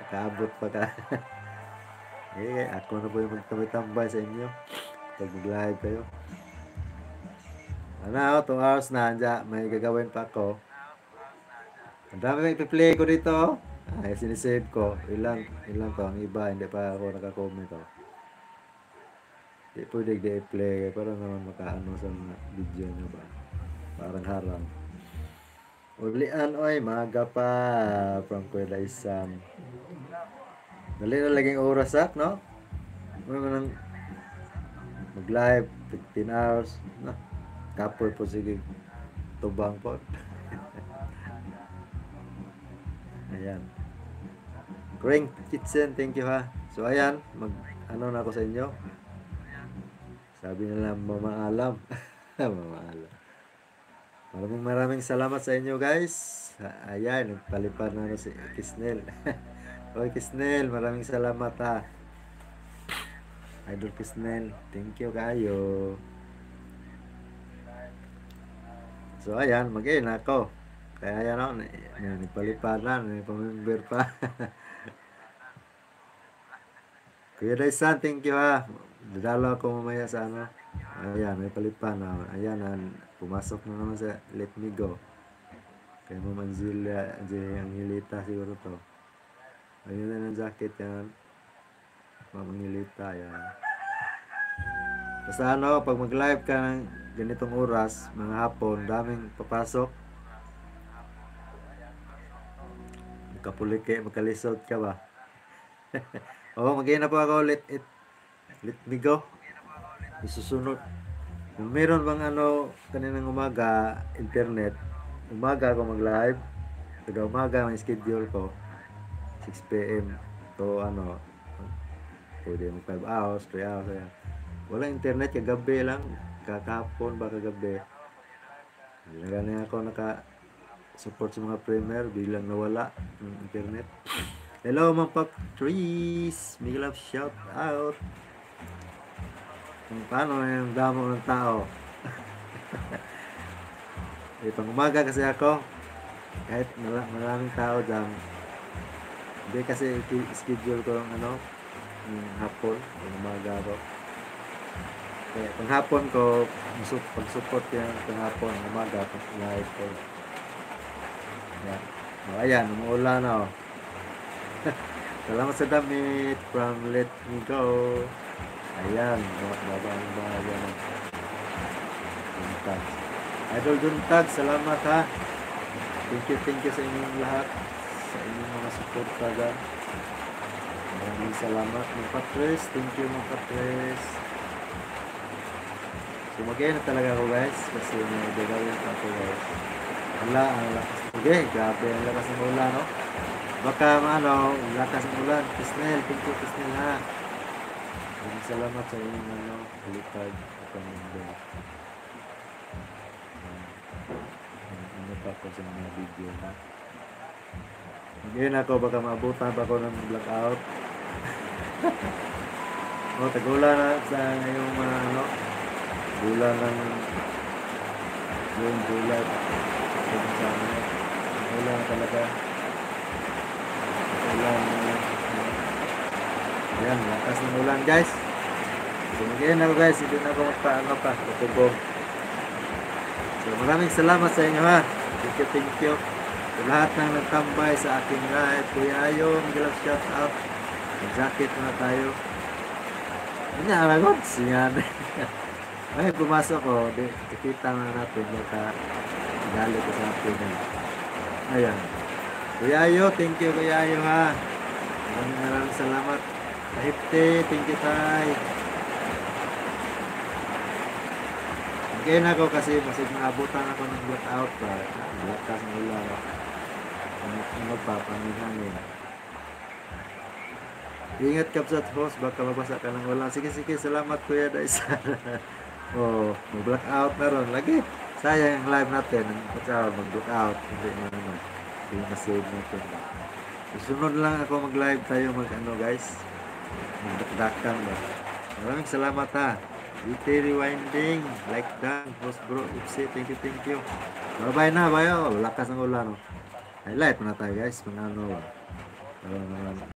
makaabot pa ka. Ako na po yung magtambay sa inyo. Pag mag-live kayo. Ano, 2 hours na. May gagawin pa ako. Ang dami may ipi-play ko dito. Ay, sinisave ko. Ilan to. Ang iba, hindi pa ako nakakomment. Hindi pwede i-play. Para naman makaano sa mga video nyo ba. Parang harang. Ulian, oy, maga pa. From Kuya Isam. Dali na laging oras no? Ano mag-live 15 hours. No? Kapoy po sige. Tubang po. Ayan. Green Kitchen, thank you ha. So ayan, ano na ako sa inyo. Sabi nila mamaalam. Mamaalam. Maraming salamat sa inyo guys. Ayan, nagpalipad na si Kisnel. Oy Kisnel, maraming salamat ha. Idol Kisnel, thank you kayo. So ayan, mag-in ako. Kaya yan ako, nagpalipad na, may pamember pa. Kuya Daisan, thank you ha. Dadalo ako mamaya sa ano. Ayan, may palipad na. Ayan, pumasok na naman sa Let Me Go. Kaya mo Manzila, ang hilita siguro to. Ayun na ng jacket yan. Mamangilita yan. Basta ano, pag mag-live ka ng ganitong oras, mga hapon, daming papasok. Magkapulike, magkalisod ka ba? Oo, mag-ina po ako. Let me go. Isusunod. Kung meron bang ano, kaninang umaga, internet, umaga ako mag-live. Taga umaga, may schedule ko. 6 p.m. So, ano, pwede mag 5 hours, 3 hours. Ayan. Walang internet, kagabi lang. Kakapon ba kagabi. Hindi na ganyan ako naka-support sa mga premier. Bilang nawala ng internet. Hello, mga Pop Trees. Big love shout out. Kung paano yung damo ng tao. Pang umaga kasi ako. Kahit maraming tao dyan. Hindi kasi schedule ko ng ano, hapon, pang umaga ako. Kaya pang hapon ko, pag-support yan pang hapon, umaga, pang live ko. Yan. Ayan, umuulan na oh. Salamat sa damit from Let Me Go. Ayan, babang bahaga na. Juntag. Idol Juntag, salamat ha. Thank you sa inyong lahat. Sa inyong mga support taga. Maraming salamat mga Patres. Thank you mga Patres. So mag-end na talaga ako guys. Kasi may gagawin pa ako guys. Wala, ang lakas. Okay, grabe ang lakas ng ulan no. Baka ano, ang lakas ng ulan. Kisnel, thank you Kisnel ha. Maraming salamat sa inyong ano, palipad at pamimbo. Ano pa ako sa mga video na. Ngayon ako, baka maabutan pa ako ng blackout. Tagula na sa ngayong mga ano, bulan ng June, July. Ulan talaga. Ulan. Ayan, lakas ng ulan guys. So ngayon ako guys, hindi na ako magpaano pa, tutubog. So maraming salamat sa inyo ha. Thank you. Sa lahat ng nagtambay sa aking live, Kuya Ayo, mag-love shout out. Mag-jacket na tayo. Ano aragon? Siyan. Ay, pumasok ko. Ikita na natin. Galit ko sa atin. Ayan. Kuya Ayo, thank you Kuya Ayo ha. Maraming salamat. Kahipte, thank you tay. Again ako kasi masig naabutan ako ng blackout pa. Lakas ng ulan. Ano pa, pangin-hangin. Ingat ka sa host, baka mabasa ka ng ulan. Sige, salamat Kuya Daisan. Oh, mag-blackout na ron. Lagi, sayang ang live natin. Mag-blackout. Hindi na naman. Hindi na-save natin. Susunod lang ako mag-live tayo mag-ano guys. Magdakdakan ba. Maraming salamat ha. DT Rewinding. Like that. Boss bro. Ipsi. Thank you. Bye-bye na. Bye. Lakas ng ulan. Highlight na tayo guys. Mga ano.